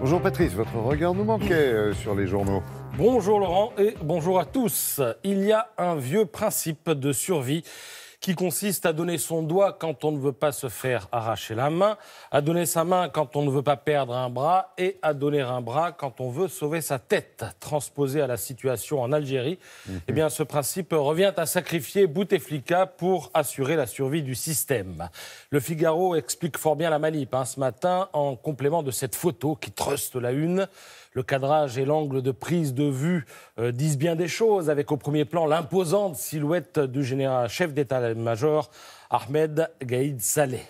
Bonjour Patrice, votre regard nous manquait sur les journaux. Bonjour Laurent et bonjour à tous. Il y a un vieux principe de survie qui consiste à donner son doigt quand on ne veut pas se faire arracher la main, à donner sa main quand on ne veut pas perdre un bras et à donner un bras quand on veut sauver sa tête. Transposé à la situation en Algérie, eh bien, ce principe revient à sacrifier Bouteflika pour assurer la survie du système. Le Figaro explique fort bien la manip ce matin en complément de cette photo qui truste la une. Le cadrage et l'angle de prise de vue disent bien des choses, avec au premier plan l'imposante silhouette du général chef d'état-major Ahmed Gaïd Saleh.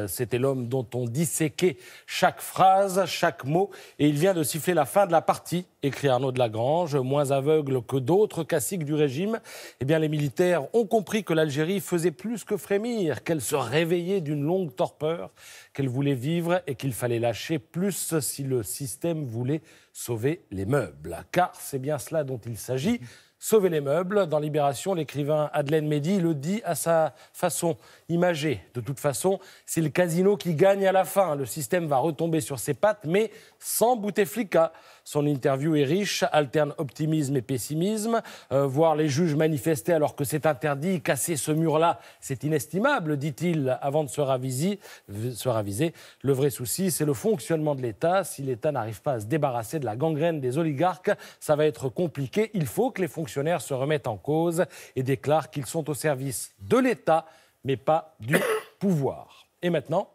C'était l'homme dont on disséquait chaque phrase, chaque mot, et il vient de siffler la fin de la partie, écrit Arnaud de Lagrange. Moins aveugle que d'autres caciques du régime, eh bien les militaires ont compris que l'Algérie faisait plus que frémir, qu'elle se réveillait d'une longue torpeur, qu'elle voulait vivre et qu'il fallait lâcher plus si le système voulait sauver les meubles. Car c'est bien cela dont il s'agit. Sauver les meubles. Dans Libération, l'écrivain Adlène Mehdi le dit à sa façon imagée. De toute façon, c'est le casino qui gagne à la fin. Le système va retomber sur ses pattes, mais sans Bouteflika. Son interview est riche, alterne optimisme et pessimisme. Voir les juges manifester alors que c'est interdit, casser ce mur-là, c'est inestimable, dit-il avant de se raviser. Le vrai souci, c'est le fonctionnement de l'État. Si l'État n'arrive pas à se débarrasser de la gangrène des oligarques, ça va être compliqué. Il faut que les fonctionnaires se remettent en cause et déclarent qu'ils sont au service de l'État, mais pas du pouvoir. Et maintenant,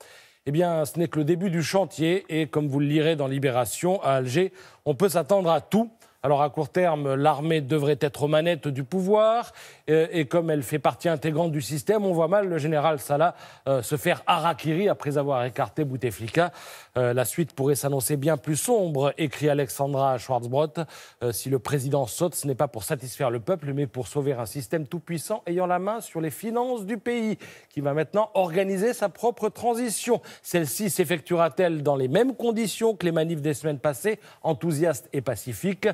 eh bien, ce n'est que le début du chantier et comme vous le lirez dans Libération, à Alger, on peut s'attendre à tout. Alors à court terme, l'armée devrait être aux manettes du pouvoir et comme elle fait partie intégrante du système, on voit mal le général Salah se faire harakiri après avoir écarté Bouteflika. La suite pourrait s'annoncer bien plus sombre, écrit Alexandra Schwarzbrot. Si le président saute, ce n'est pas pour satisfaire le peuple, mais pour sauver un système tout-puissant ayant la main sur les finances du pays, qui va maintenant organiser sa propre transition. Celle-ci s'effectuera-t-elle dans les mêmes conditions que les manifs des semaines passées, enthousiastes et pacifiques ?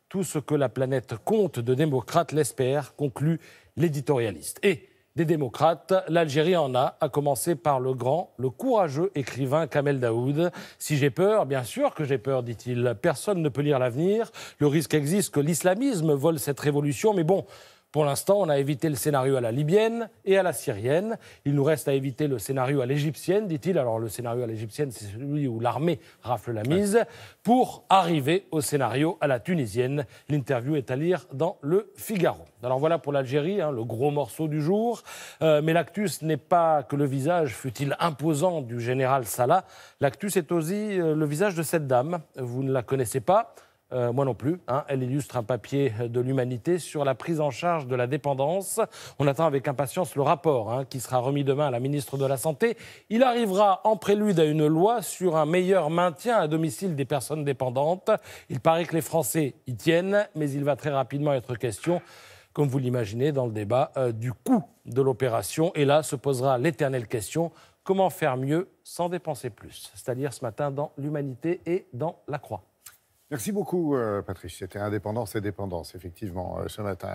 Tout ce que la planète compte de démocrates l'espère, conclut l'éditorialiste. Et des démocrates, l'Algérie en a, à commencer par le grand, le courageux écrivain Kamel Daoud. Si j'ai peur, bien sûr que j'ai peur, dit-il. Personne ne peut lire l'avenir. Le risque existe que l'islamisme vole cette révolution, mais bon, pour l'instant, on a évité le scénario à la libyenne et à la syrienne. Il nous reste à éviter le scénario à l'égyptienne, dit-il. Alors, le scénario à l'égyptienne, c'est celui où l'armée rafle la mise. Pour arriver au scénario à la tunisienne. L'interview est à lire dans le Figaro. Alors, voilà pour l'Algérie, le gros morceau du jour. Mais l'actus n'est pas que le visage, fut-il imposant, du général Salah. L'actus est aussi le visage de cette dame. Vous ne la connaissez pas. Moi non plus. Elle illustre un papier de l'Humanité sur la prise en charge de la dépendance. On attend avec impatience le rapport qui sera remis demain à la ministre de la Santé. Il arrivera en prélude à une loi sur un meilleur maintien à domicile des personnes dépendantes. Il paraît que les Français y tiennent, mais il va très rapidement être question, comme vous l'imaginez dans le débat, du coût de l'opération. Et là se posera l'éternelle question, comment faire mieux sans dépenser plus ? C'est-à-dire ce matin dans l'Humanité et dans La Croix. Merci beaucoup Patrice, c'était Indépendance et Dépendance, effectivement, ce matin.